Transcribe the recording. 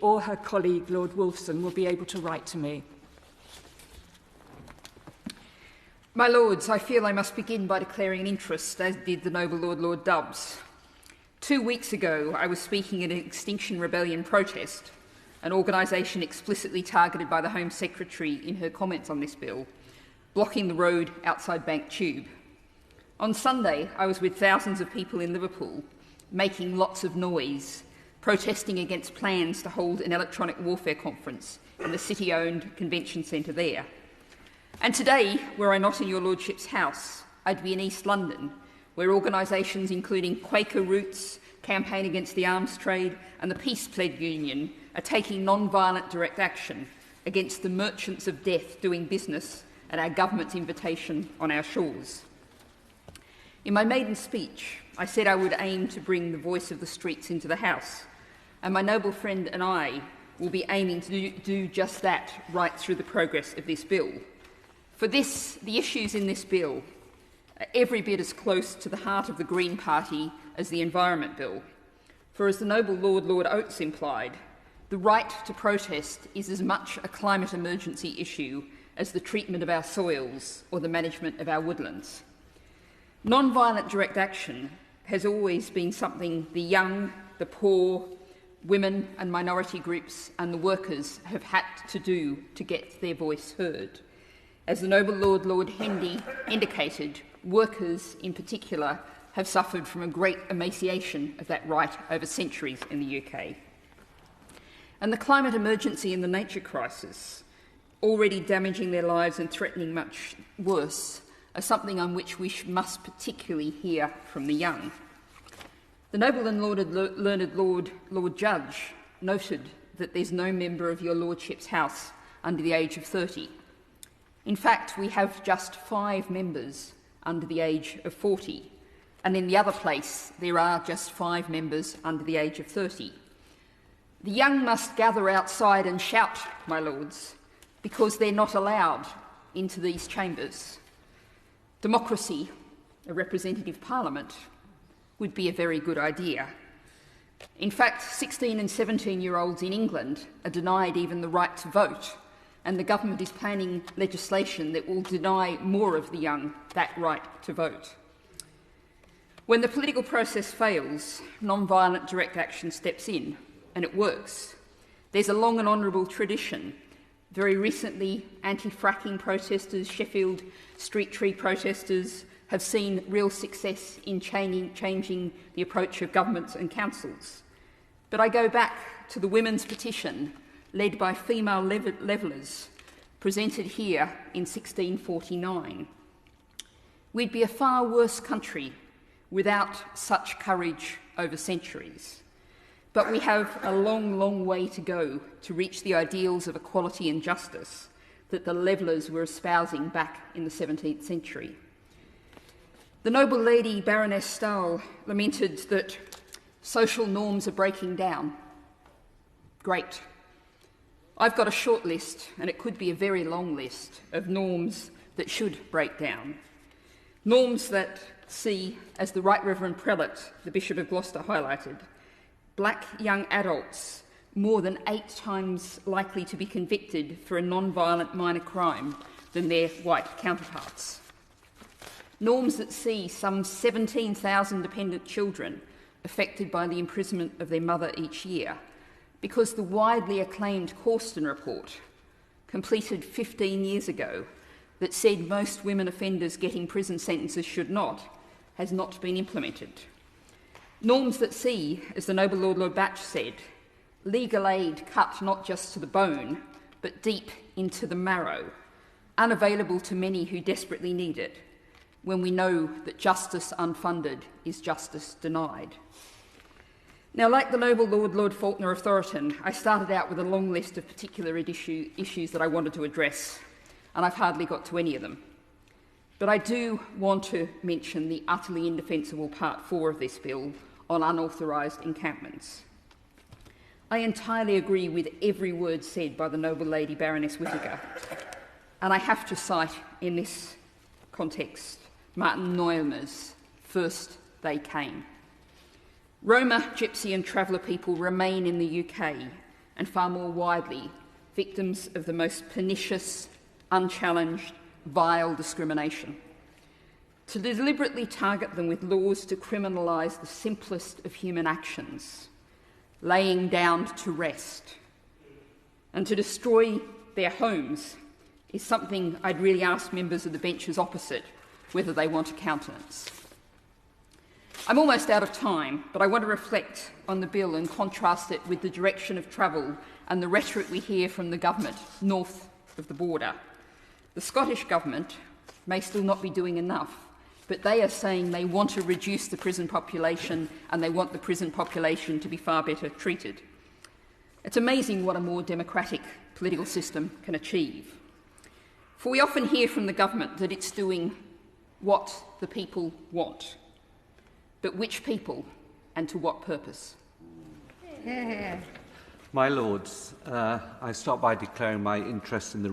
or her colleague, Lord Wolfson, will be able to write to me. My Lords, I feel I must begin by declaring an interest, as did the noble Lord Dubbs. 2 weeks ago, I was speaking at an Extinction Rebellion protest, an organisation explicitly targeted by the Home Secretary in her comments on this bill, blocking the road outside Bank Tube. On Sunday, I was with thousands of people in Liverpool, making lots of noise, protesting against plans to hold an electronic warfare conference in the city-owned convention centre there. And today, were I not in your Lordship's house, I'd be in East London, where organisations including Quaker Roots, Campaign Against the Arms Trade and the Peace Pledge Union are taking non-violent direct action against the merchants of death doing business at our government's invitation on our shores. In my maiden speech, I said I would aim to bring the voice of the streets into the House, and my noble friend and I will be aiming to do just that right through the progress of this bill. For this, the issues in this bill are every bit as close to the heart of the Green Party as the Environment Bill. For as the noble Lord Oates implied, the right to protest is as much a climate emergency issue as the treatment of our soils or the management of our woodlands. Non-violent direct action has always been something the young, the poor, women and minority groups and the workers have had to do to get their voice heard. As the noble Lord Hendy indicated, workers in particular have suffered from a great emaciation of that right over centuries in the UK. And the climate emergency and the nature crisis, already damaging their lives and threatening much worse, are something on which we must particularly hear from the young. The noble and learned Lord Judge noted that there's no member of your Lordship's House under the age of 30. In fact, we have just 5 members under the age of 40, and in the other place there are just 5 members under the age of 30. The young must gather outside and shout, my lords, because they're not allowed into these chambers. Democracy, a representative parliament, would be a very good idea. In fact, 16 and 17-year-olds in England are denied even the right to vote, and the government is planning legislation that will deny more of the young that right to vote. When the political process fails, non-violent direct action steps in, and it works. There's a long and honourable tradition. Very recently, anti-fracking protesters, Sheffield street tree protesters, have seen real success in changing the approach of governments and councils. But I go back to the women's petition led by female levellers, presented here in 1649. We'd be a far worse country without such courage over centuries. But we have a long, long way to go to reach the ideals of equality and justice that the levellers were espousing back in the 17th century. The noble lady Baroness Stahl lamented that social norms are breaking down. Great. I've got a short list, and it could be a very long list, of norms that should break down. Norms that see, as the Right Reverend Prelate, the Bishop of Gloucester, highlighted, black young adults more than 8 times likely to be convicted for a non-violent minor crime than their white counterparts. Norms that see some 17,000 dependent children affected by the imprisonment of their mother each year, because the widely acclaimed Corston report, completed 15 years ago, that said most women offenders getting prison sentences should not, has not been implemented. Norms that see, as the noble Lord Batch said, legal aid cut not just to the bone, but deep into the marrow, unavailable to many who desperately need it, when we know that justice unfunded is justice denied. Now, like the noble Lord Faulkner of Thoroton, I started out with a long list of particular issues that I wanted to address, and I've hardly got to any of them. But I do want to mention the utterly indefensible Part 4 of this bill on unauthorised encampments. I entirely agree with every word said by the noble lady Baroness Whittaker, and I have to cite in this context Martin Neuman's First They Came. Roma, Gypsy and Traveller people remain in the UK and far more widely, victims of the most pernicious, unchallenged, vile discrimination. To deliberately target them with laws to criminalise the simplest of human actions, laying down to rest, and to destroy their homes is something I'd really ask members of the benches opposite whether they want to countenance. I'm almost out of time, but I want to reflect on the bill and contrast it with the direction of travel and the rhetoric we hear from the government north of the border. The Scottish Government may still not be doing enough, but they are saying they want to reduce the prison population and they want the prison population to be far better treated. It's amazing what a more democratic political system can achieve. For we often hear from the government that it's doing what the people want. But which people and to what purpose? My Lords, I start by declaring my interest in the